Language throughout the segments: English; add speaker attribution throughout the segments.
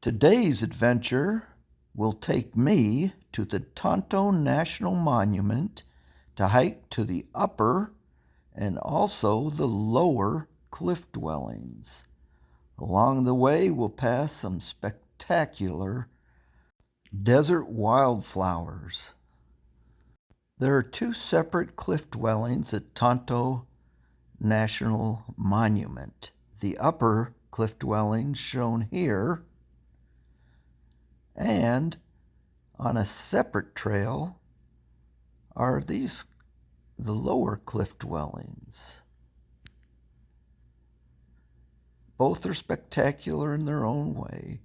Speaker 1: Today's adventure will take me to the Tonto National Monument to hike to the upper and also the lower cliff dwellings. Along the way, we'll pass some spectacular desert wildflowers. There are two separate cliff dwellings at Tonto National Monument. The upper cliff dwellings shown here, and on a separate trail are the lower cliff dwellings. Both are spectacular in their own way,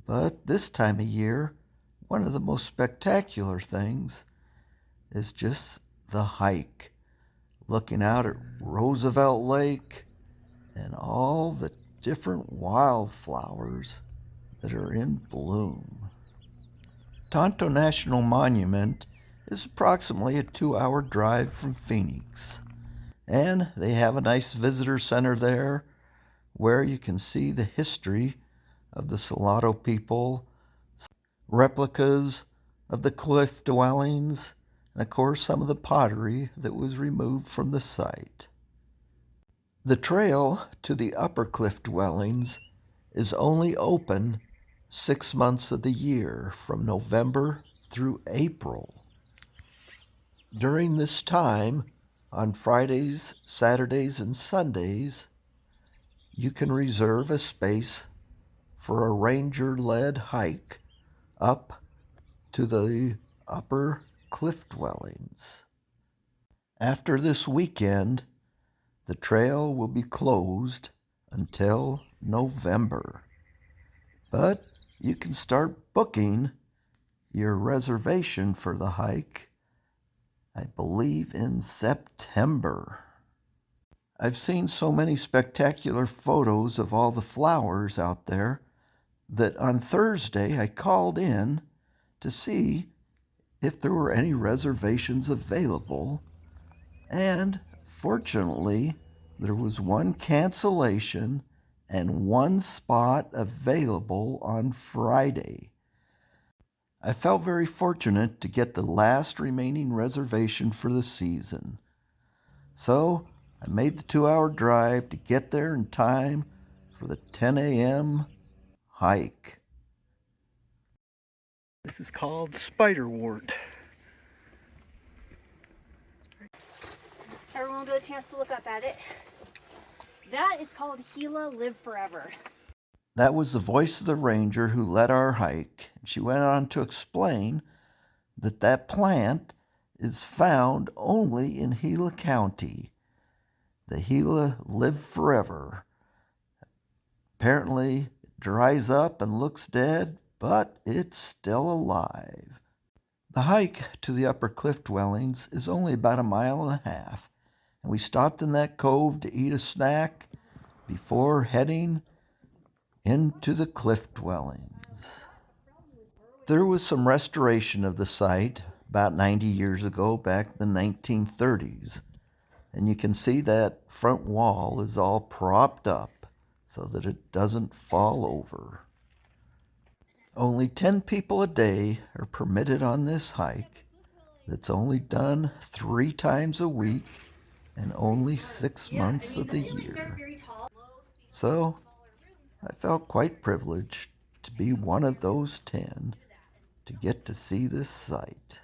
Speaker 1: but this time of year, one of the most spectacular things is just the hike, looking out at Roosevelt Lake and all the different wildflowers that are in bloom. Tonto National Monument is approximately a 2-hour drive from Phoenix, and they have a nice visitor center there where you can see the history of the Salado people, replicas of the cliff dwellings, and of course some of the pottery that was removed from the site. The trail to the upper cliff dwellings is only open 6 months of the year, from November through April. During this time, on Fridays, Saturdays, and Sundays, you can reserve a space for a ranger-led hike up to the upper cliff dwellings. After this weekend, the trail will be closed until November, but you can start booking your reservation for the hike, I believe, in September. I've seen so many spectacular photos of all the flowers out there that on Thursday I called in to see if there were any reservations available, and fortunately there was one cancellation and one spot available on Friday. I felt very fortunate to get the last remaining reservation for the season. So I made the 2-hour drive to get there in time for the 10 a.m. hike. This is called spiderwort.
Speaker 2: Everyone will get a chance to look up at it. That is called Gila Live Forever.
Speaker 1: That was the voice of the ranger who led our hike. She went on to explain that plant is found only in Gila County. The Gila Live Forever. Apparently it dries up and looks dead, but it's still alive. The hike to the upper cliff dwellings is only about 1.5 miles, and we stopped in that cove to eat a snack before heading into the cliff dwellings. There was some restoration of the site about 90 years ago, back in the 1930s. And you can see that front wall is all propped up so that it doesn't fall over. Only 10 people a day are permitted on this hike that's only done 3 times a week and only 6 months of the year. So I felt quite privileged to be one of those 10 to get to see this site.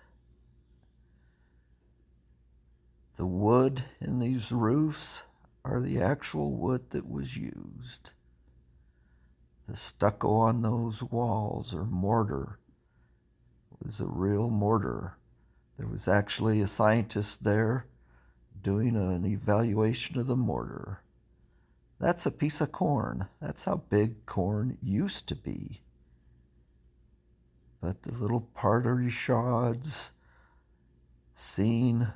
Speaker 1: The wood in these roofs are the actual wood that was used. The stucco on those walls, or mortar, was a real mortar. There was actually a scientist there doing an evaluation of the mortar. That's a piece of corn. That's how big corn used to be. But the little pottery shards, seeing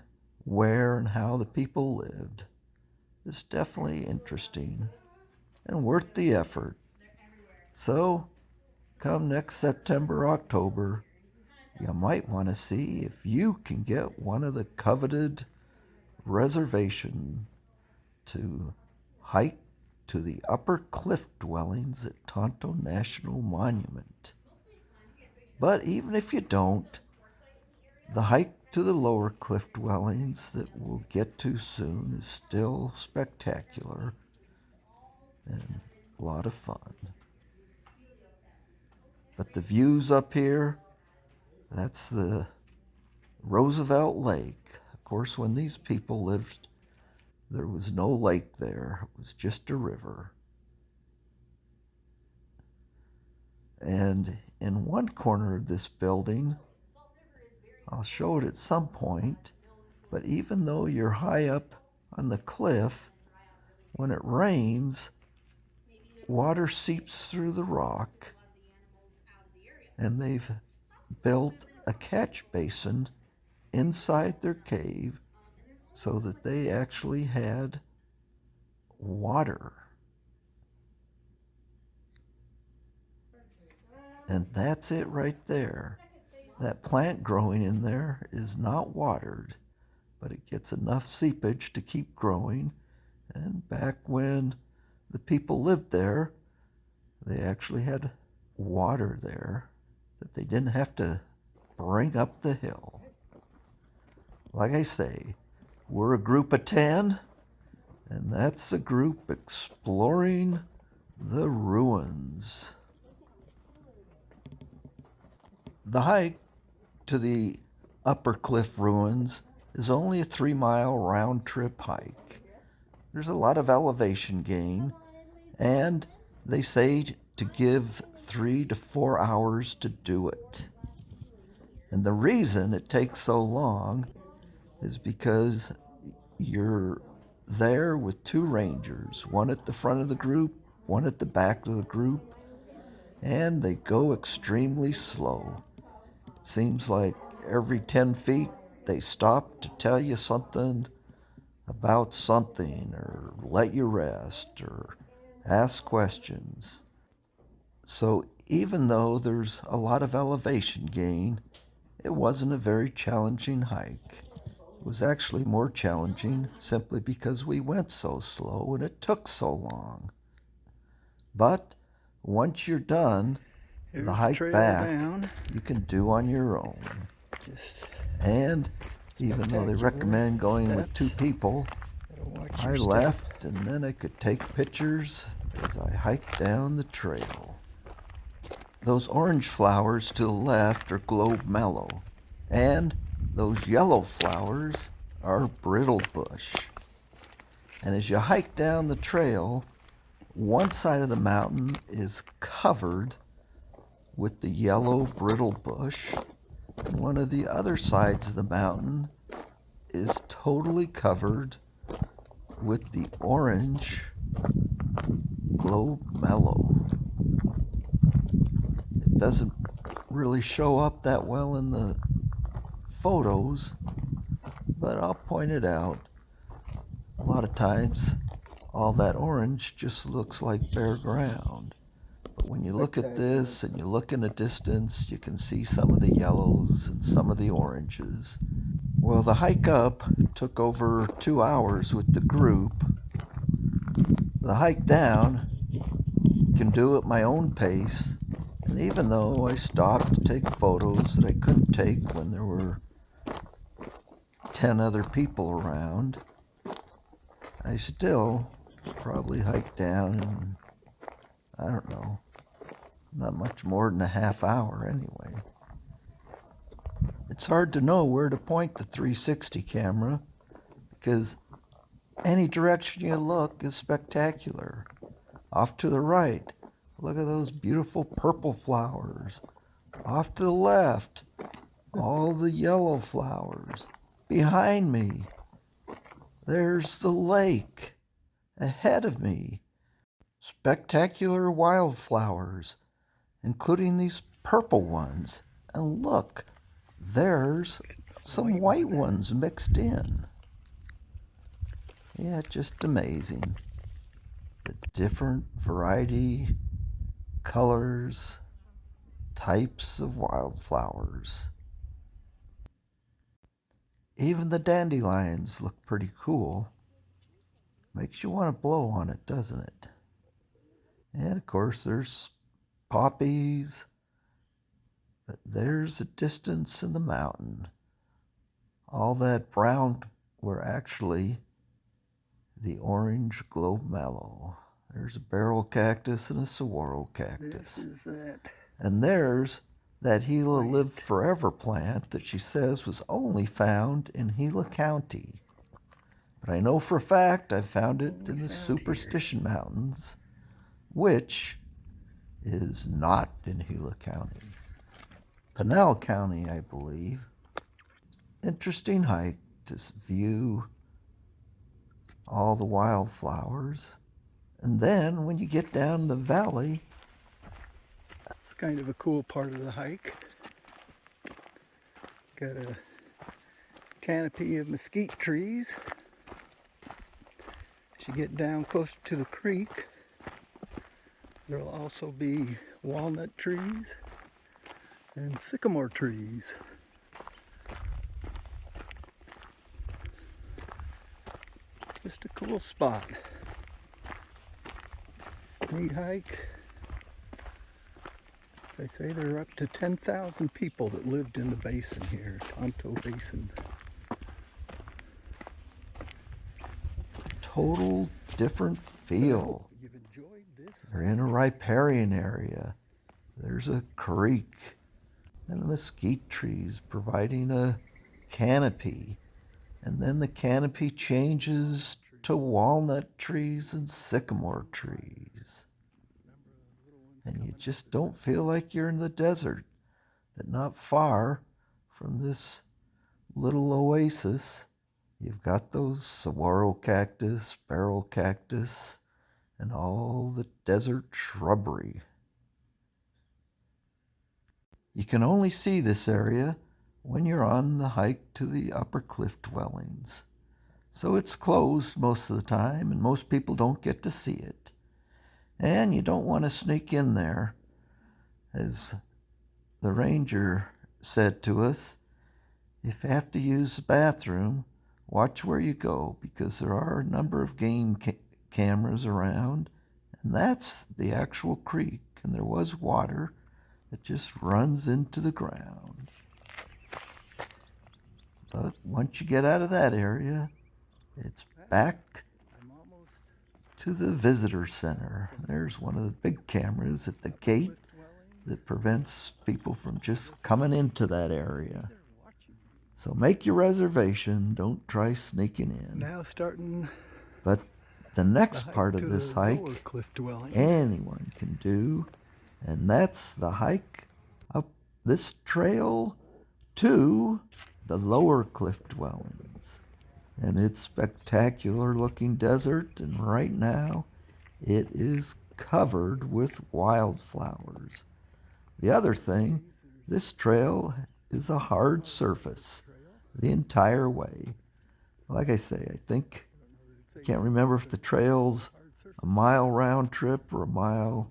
Speaker 1: where and how the people lived, is definitely interesting and worth the effort. So, come next September, October, you might want to see if you can get one of the coveted reservations to hike to the upper cliff dwellings at Tonto National Monument. But even if you don't, the hike to the lower cliff dwellings that we'll get to soon is still spectacular and a lot of fun. But the views up here, that's the Roosevelt Lake. Of course, when these people lived, there was no lake there. It was just a river. And in one corner of this building, I'll show it at some point, but even though you're high up on the cliff, when it rains, water seeps through the rock, and they've built a catch basin inside their cave so that they actually had water. And that's it right there. That plant growing in there is not watered, but it gets enough seepage to keep growing. And back when the people lived there, they actually had water there that they didn't have to bring up the hill. Like I say, we're a group of 10, and that's the group exploring the ruins. The hike to the Upper Cliff Ruins is only a 3-mile round-trip hike. There's a lot of elevation gain, and they say to give 3 to 4 hours to do it. And the reason it takes so long is because you're there with 2 rangers, one at the front of the group, one at the back of the group, and they go extremely slow. It seems like every 10 feet they stop to tell you something about something, or let you rest, or ask questions. So even though there's a lot of elevation gain, it wasn't a very challenging hike. It was actually more challenging simply because we went so slow and it took so long. But once you're done, the hike back you can do on your own. And even though they recommend going with 2 people, I left and then I could take pictures as I hiked down the trail. Those orange flowers to the left are globe mallow, and those yellow flowers are brittle bush. And as you hike down the trail, one side of the mountain is covered with the yellow brittle bush, and one of the other sides of the mountain is totally covered with the orange globe mallow. It doesn't really show up that well in the photos, but I'll point it out. A lot of times all that orange just looks like bare ground. But when you look at this and you look in the distance, you can see some of the yellows and some of the oranges. Well, the hike up took over 2 hours with the group. The hike down can do at my own pace, and even though I stopped to take photos that I couldn't take when there were 10 other people around, I still probably hiked down in, I don't know, not much more than a half hour anyway. It's hard to know where to point the 360 camera because any direction you look is spectacular. Off to the right, look at those beautiful purple flowers. Off to the left, all the yellow flowers. Behind me, there's the lake. Ahead of me, spectacular wildflowers, including these purple ones. And look, there's some white ones mixed in. Yeah, just amazing. The different variety, colors, types of wildflowers. Even the dandelions look pretty cool. Makes you want to blow on it, doesn't it? And of course, there's poppies, but there's a distance in the mountain. All that brown were actually the orange globe mallow. There's a barrel cactus and a saguaro cactus.
Speaker 3: This is that.
Speaker 1: And there's that Gila
Speaker 3: Plant.
Speaker 1: Live Forever plant that she says was only found in Gila County. But I know for a fact I found it in the Superstition Mountains, which is not in Gila County. Pinal County, I believe. Interesting hike to view all the wildflowers. And then when you get down the valley,
Speaker 3: it's kind of a cool part of the hike. Got a canopy of mesquite trees. As you get down closer to the creek, there'll also be walnut trees and sycamore trees. Just a cool spot. Neat hike. They say there are up to 10,000 people that lived in the basin here, Tonto Basin.
Speaker 1: Total different feel.
Speaker 3: You've enjoyed this.
Speaker 1: They're in a riparian area. There's a creek and the mesquite trees providing a canopy. And then the canopy changes to walnut trees and sycamore trees. And you just don't feel like you're in the desert. That not far from this little oasis, you've got those saguaro cactus, barrel cactus, and all the desert shrubbery. You can only see this area when you're on the hike to the upper cliff dwellings. So it's closed most of the time, and most people don't get to see it. And you don't want to sneak in there. As the ranger said to us, if you have to use the bathroom, watch where you go, because there are a number of game cameras around, and that's the actual creek, and there was water that just runs into the ground. But once you get out of that area, it's back to the visitor center. There's one of the big cameras at the gate that prevents people from just coming into that area. So make your reservation. Don't try sneaking in.
Speaker 3: Now starting.
Speaker 1: But the next part of this hike, anyone can do, and that's the hike up this trail to the lower cliff dwellings. And it's spectacular looking desert, and right now it is covered with wildflowers. The other thing, this trail is a hard surface the entire way. Like I say, I can't remember if the trail's a mile round trip or a mile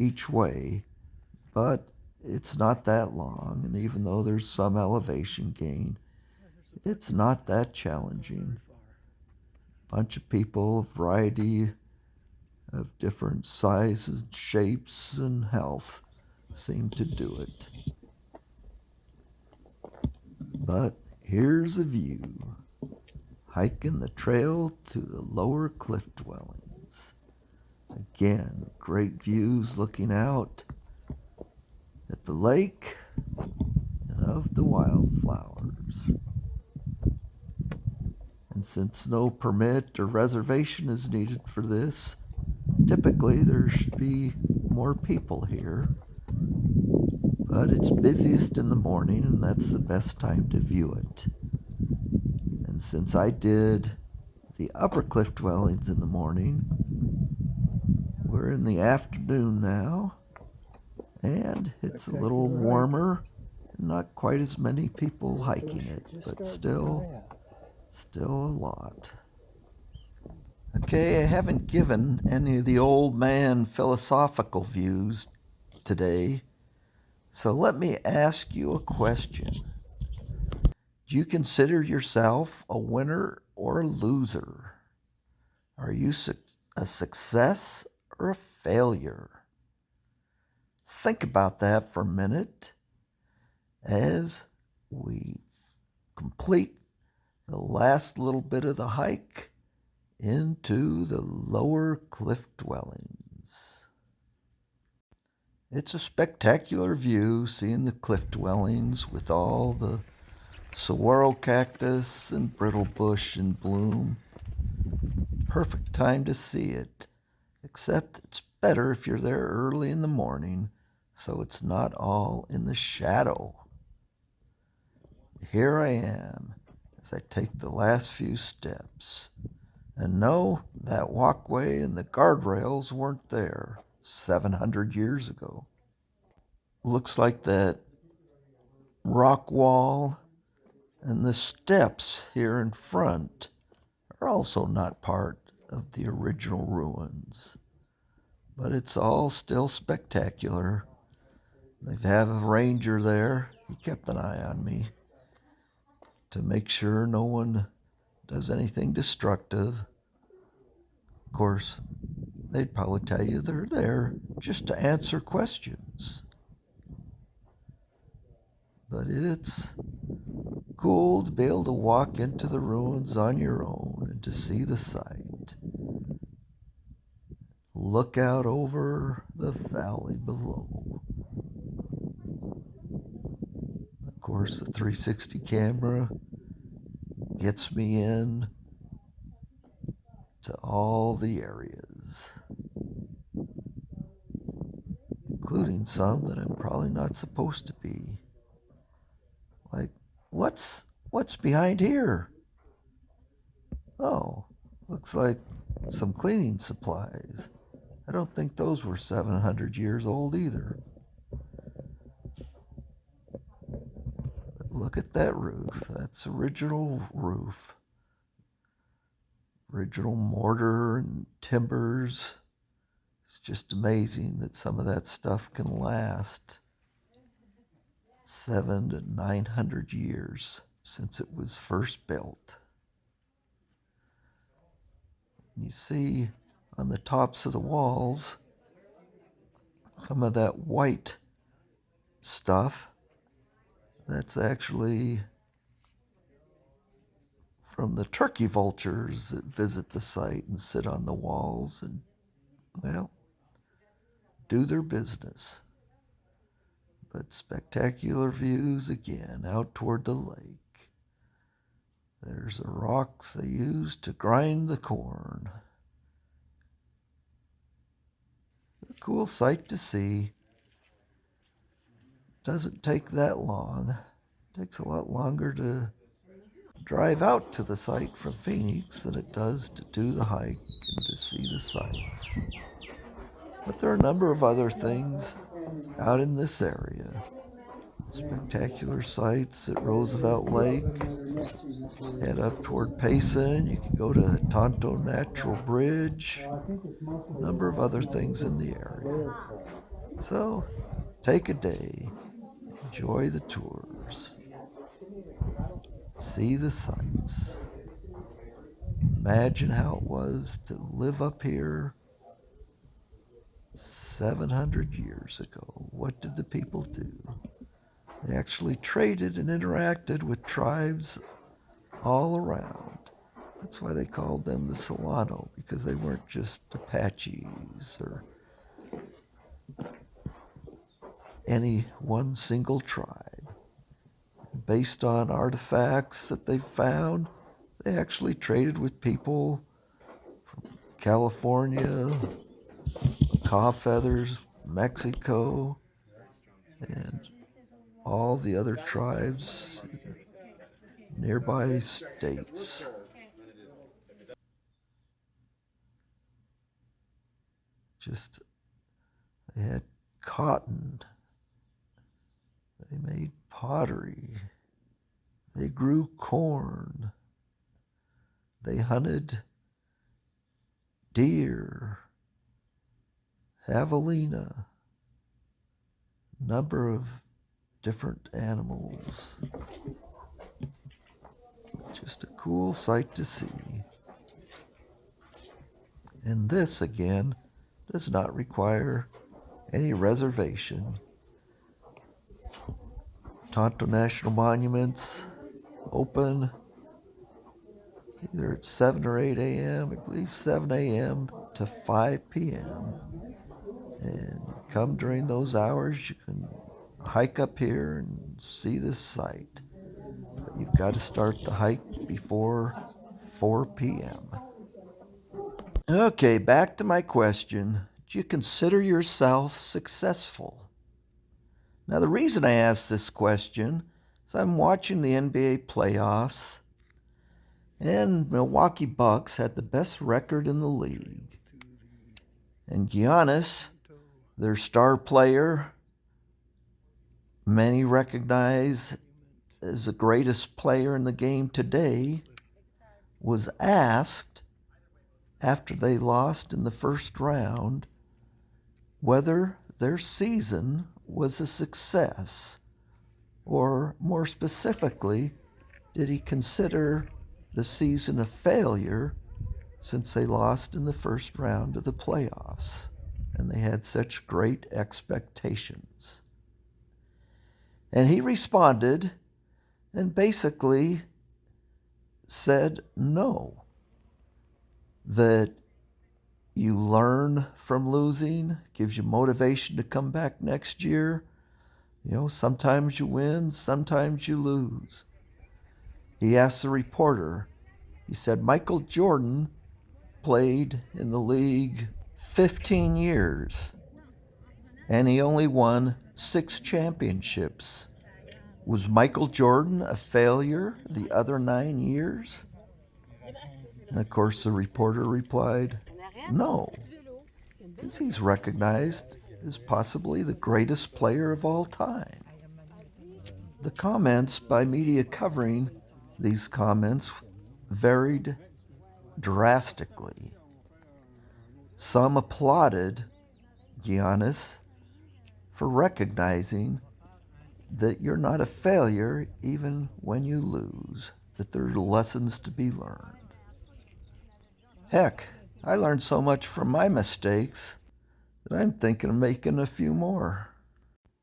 Speaker 1: each way, but it's not that long, and even though there's some elevation gain, it's not that challenging. Bunch of people, a variety of different sizes, shapes, and health seem to do it. But here's a view. Hiking the trail to the lower cliff dwellings. Again, great views looking out at the lake and of the wildflowers. And since no permit or reservation is needed for this, typically there should be more people here. But it's busiest in the morning, and that's the best time to view it. And since I did the upper cliff dwellings in the morning, we're in the afternoon now, and it's a little warmer, and not quite as many people hiking it, but still a lot. Okay, I haven't given any of the old man philosophical views today, so let me ask you a question. Do you consider yourself a winner or a loser? Are you a success or a failure. Think about that for a minute as we complete the last little bit of the hike into the lower cliff dwellings. It's a spectacular view seeing the cliff dwellings with all the saguaro cactus and brittle bush in bloom. Perfect time to see it, except it's better if you're there early in the morning so it's not all in the shadow. Here I am as I take the last few steps. And no, that walkway and the guardrails weren't there 700 years ago. Looks like that rock wall and the steps here in front are also not part of the original ruins. But it's all still spectacular. They have a ranger there. He kept an eye on me to make sure no one does anything destructive. Of course, they'd probably tell you they're there just to answer questions. But it's cool to be able to walk into the ruins on your own and to see the site. Look out over the valley below. Of course, the 360 camera gets me in to all the areas, including some that I'm probably not supposed to be. Like, what's behind here? Oh, looks like some cleaning supplies. I don't think those were 700 years old either. But look at that roof. That's original roof. Original mortar and timbers. It's just amazing that some of that stuff can last 700 to 900 years since it was first built. You see on the tops of the walls some of that white stuff. That's actually from the turkey vultures that visit the site and sit on the walls and, well, do their business. But spectacular views again out toward the lake. There's the rocks they used to grind the corn. A cool sight to see. Doesn't take that long. It takes a lot longer to drive out to the site from Phoenix than it does to do the hike and to see the sights. But there are a number of other things out in this area. Spectacular sights at Roosevelt Lake. Head up toward Payson. You can go to Tonto Natural Bridge. A number of other things in the area. So take a day. Enjoy the tours. See the sights. Imagine how it was to live up here 700 years ago. What did the people do? They actually traded and interacted with tribes all around. That's why they called them the Solano, because they weren't just Apaches or any one single tribe. Based on artifacts that they found, they actually traded with people from California, macaw feathers, Mexico, and all the other tribes in nearby states. Just, they had cotton, they made pottery, they grew corn, they hunted deer, javelina, number of different animals. Just a cool sight to see. And this, again, does not require any reservation. Tonto National Monuments open either at 7 or 8 a.m. I believe 7 a.m. to 5 p.m. And you come during those hours, you can hike up here and see this site. But you've got to start the hike before 4 p.m. Okay, back to my question. Do you consider yourself successful? Now, the reason I ask this question is I'm watching the NBA playoffs, and Milwaukee Bucks had the best record in the league. And Giannis, their star player, many recognize as the greatest player in the game today, was asked after they lost in the first round whether their season was a success, or more specifically, did he consider the season a failure since they lost in the first round of the playoffs and they had such great expectations? And he responded and basically said no, that you learn from losing, gives you motivation to come back next year. Sometimes you win, sometimes you lose. He asked the reporter, he said, Michael Jordan played in the league 15 years, and he only won 6 championships. Was Michael Jordan a failure the other 9 years? And of course, the reporter replied, no, because he's recognized as possibly the greatest player of all time. The comments by media covering these comments varied drastically. Some applauded Giannis for recognizing that you're not a failure even when you lose, that there are lessons to be learned. Heck, I learned so much from my mistakes that I'm thinking of making a few more.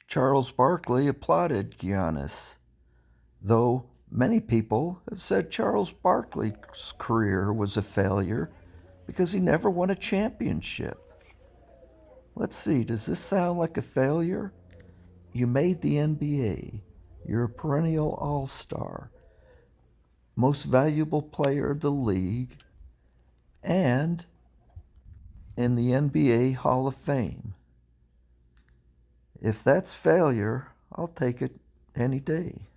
Speaker 1: Charles Barkley applauded Giannis, though many people have said Charles Barkley's career was a failure because he never won a championship. Let's see, does this sound like a failure? You made the NBA. You're a perennial all-star, most valuable player of the league, and in the NBA Hall of Fame. If that's failure, I'll take it any day.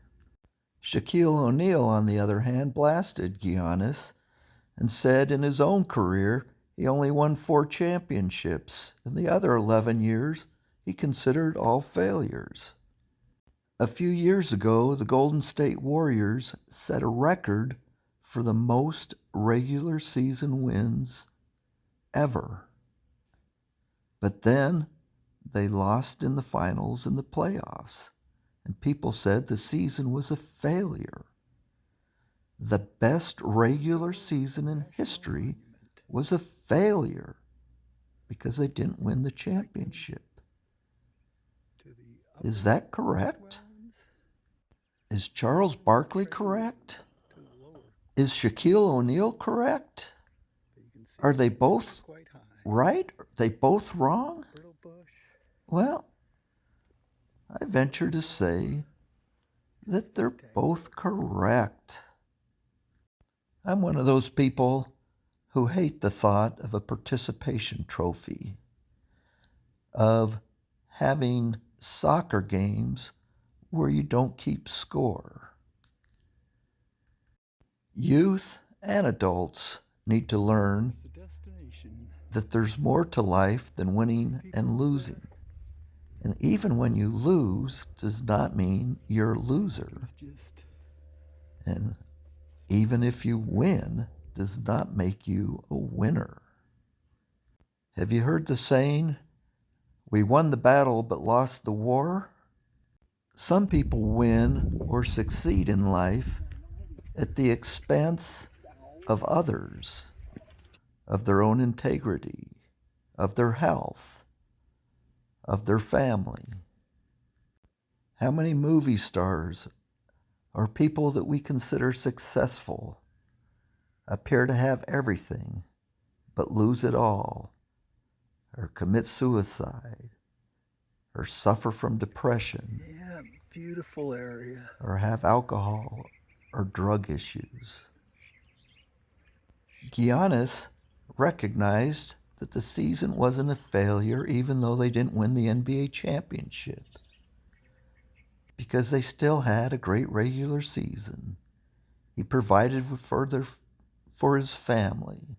Speaker 1: Shaquille O'Neal, on the other hand, blasted Giannis and said in his own career he only won 4 championships, and the other 11 years he considered all failures. A few years ago, the Golden State Warriors set a record for the most regular season wins ever. But then they lost in the finals and the playoffs, and people said the season was a failure. The best regular season in history was a failure because they didn't win the championship. Is that correct? Is Charles Barkley correct? Is Shaquille O'Neal correct? Are they both right? Are they both wrong? Well, I venture to say that they're both correct. I'm one of those people who hate the thought of a participation trophy, of having soccer games where you don't keep score. Youth and adults need to learn that there's more to life than winning and losing. And even when you lose does not mean you're a loser. And even if you win does not make you a winner. Have you heard the saying, we won the battle but lost the war? Some people win or succeed in life at the expense of others, of their own integrity, of their health, of their family. How many movie stars or people that we consider successful appear to have everything but lose it all, or commit suicide, or suffer from depression,
Speaker 3: Yeah, beautiful area.
Speaker 1: or have alcohol or drug issues? Giannis recognized that the season wasn't a failure even though they didn't win the NBA championship, because they still had a great regular season. He provided for his family.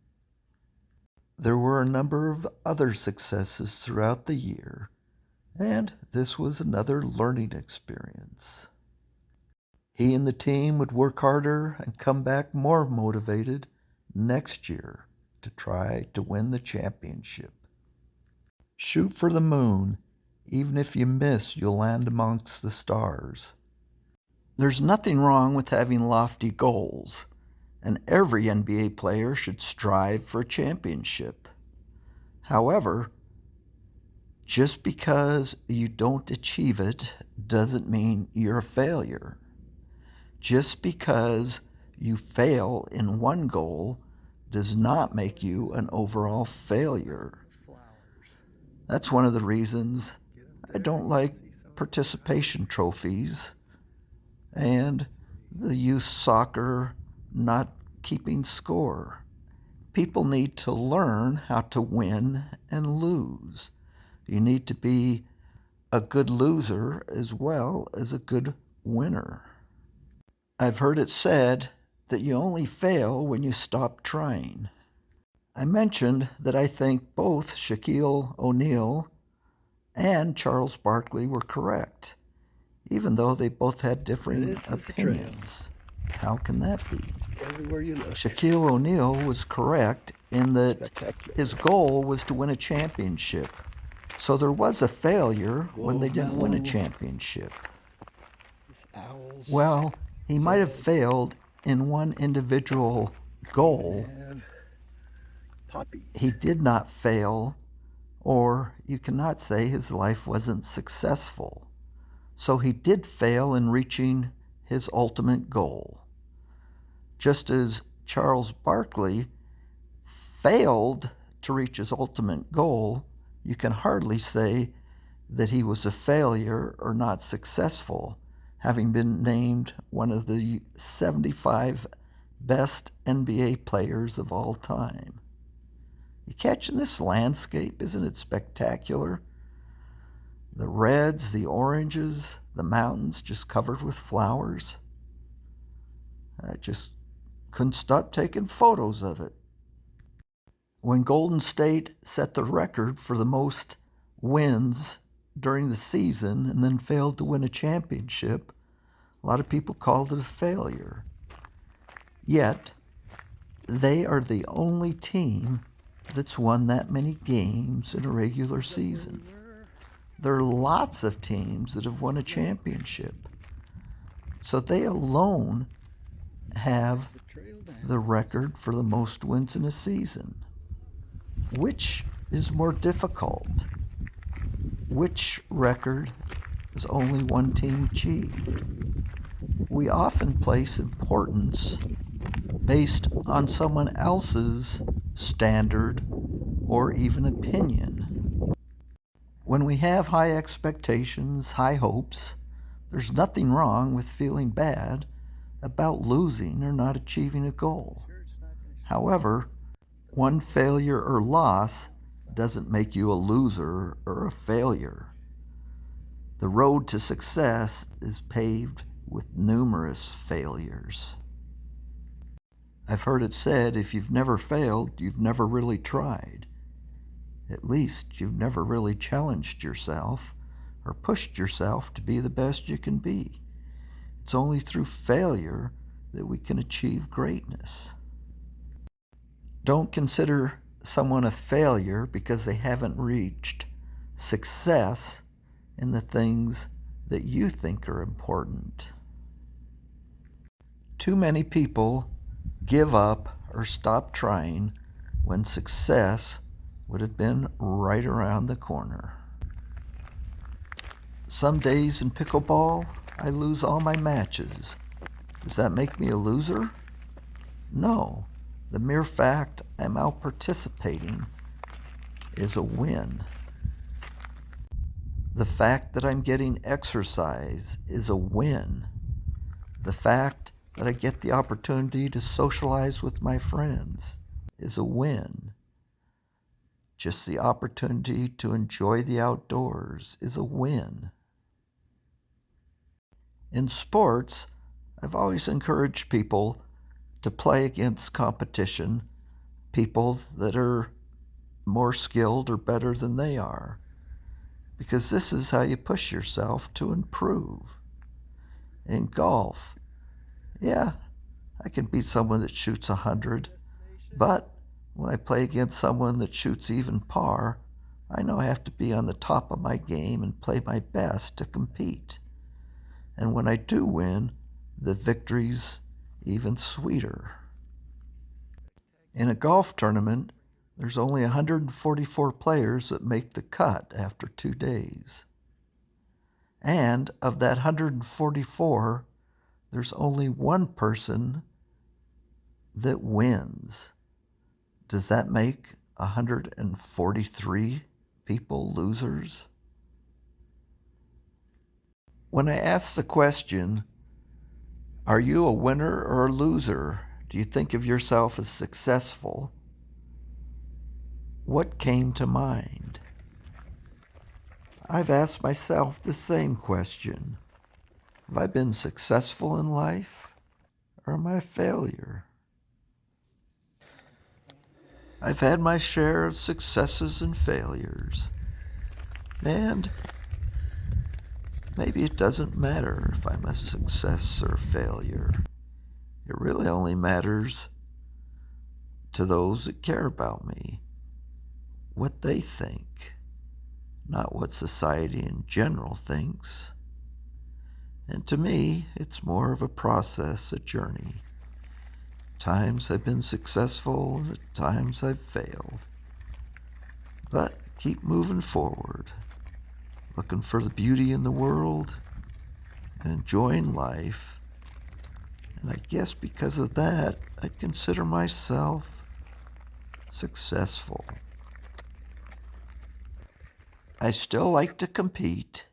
Speaker 1: There were a number of other successes throughout the year, and this was another learning experience. He and the team would work harder and come back more motivated next year to try to win the championship. Shoot for the moon. Even if you miss, you'll land amongst the stars. There's nothing wrong with having lofty goals, and every NBA player should strive for a championship. However, just because you don't achieve it doesn't mean you're a failure. Just because you fail in one goal does not make you an overall failure. That's one of the reasons I don't like participation trophies and the youth soccer not keeping score. People need to learn how to win and lose. You need to be a good loser as well as a good winner. I've heard it said that you only fail when you stop trying. I mentioned that I think both Shaquille O'Neal and Charles Barkley were correct, even though they both had differing opinions. How can that be?
Speaker 3: Everywhere you look.
Speaker 1: Shaquille O'Neal was correct in that his goal was to win a championship. So there was a failure when they didn't win a championship. Well, he might have failed in one individual goal. He did not fail, or you cannot say his life wasn't successful. So he did fail in reaching his ultimate goal. Just as Charles Barkley failed to reach his ultimate goal, you can hardly say that he was a failure or not successful, having been named one of the 75 best NBA players of all time. You catching this landscape? Isn't it spectacular? The reds, the oranges, the mountains just covered with flowers. I just couldn't stop taking photos of it. When Golden State set the record for the most wins during the season and then failed to win a championship, a lot of people called it a failure. Yet, they are the only team that's won that many games in a regular season. There are lots of teams that have won a championship. So they alone have the record for the most wins in a season. Which is more difficult? Which record has only one team achieved? We often place importance based on someone else's standard or even opinion. When we have high expectations, high hopes, there's nothing wrong with feeling bad about losing or not achieving a goal. However, one failure or loss doesn't make you a loser or a failure. The road to success is paved with numerous failures. I've heard it said, if you've never failed, you've never really tried. At least you've never really challenged yourself or pushed yourself to be the best you can be. It's only through failure that we can achieve greatness. Don't consider someone a failure because they haven't reached success in the things that you think are important. Too many people give up or stop trying when success would have been right around the corner. Some days in pickleball, I lose all my matches. Does that make me a loser? No. The mere fact I'm out participating is a win. The fact that I'm getting exercise is a win. The fact that I get the opportunity to socialize with my friends is a win. Just the opportunity to enjoy the outdoors is a win. In sports, I've always encouraged people to play against competition, people that are more skilled or better than they are, because this is how you push yourself to improve. In golf, yeah, I can beat someone that shoots 100, but when I play against someone that shoots even par, I know I have to be on the top of my game and play my best to compete. And when I do win, the victory's even sweeter. In a golf tournament, there's only 144 players that make the cut after 2 days. And of that 144, there's only one person that wins. Does that make 143 people losers? When I ask the question, are you a winner or a loser? Do you think of yourself as successful? What came to mind? I've asked myself the same question. Have I been successful in life, or am I a failure? I've had my share of successes and failures, and maybe it doesn't matter if I'm a success or a failure. It really only matters to those that care about me, what they think, not what society in general thinks. And to me, it's more of a process, a journey. Times I've been successful, and at times I've failed. But keep moving forward, looking for the beauty in the world and enjoying life. And I guess because of that, I consider myself successful. I still like to compete,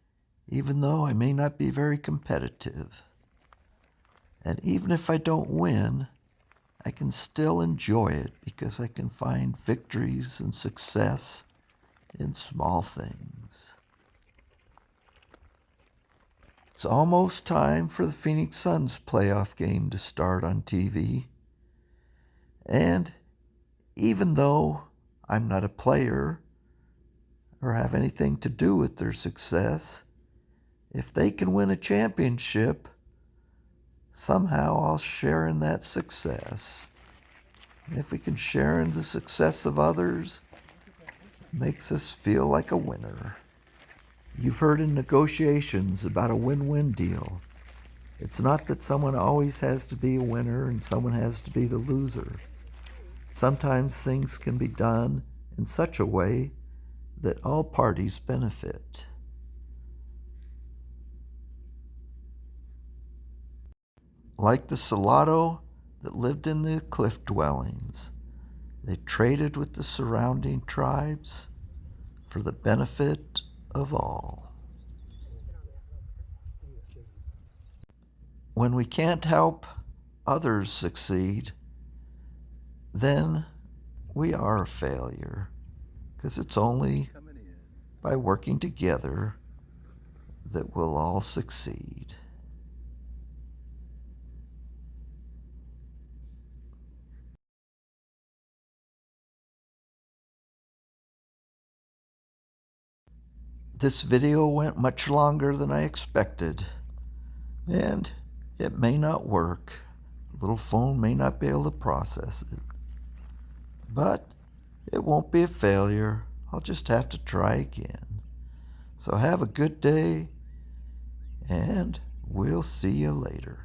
Speaker 1: even though I may not be very competitive. And even if I don't win, I can still enjoy it because I can find victories and success in small things. It's almost time for the Phoenix Suns playoff game to start on TV. And even though I'm not a player or have anything to do with their success, if they can win a championship, somehow I'll share in that success. And if we can share in the success of others, it makes us feel like a winner. You've heard in negotiations about a win-win deal. It's not that someone always has to be a winner and someone has to be the loser. Sometimes things can be done in such a way that all parties benefit. Like the Salado that lived in the cliff dwellings, they traded with the surrounding tribes for the benefit of all. When we can't help others succeed, then we are a failure, because it's only by working together that we'll all succeed. This video went much longer than I expected, and it may not work. The little phone may not be able to process it. But it won't be a failure. I'll just have to try again. So have a good day, and we'll see you later.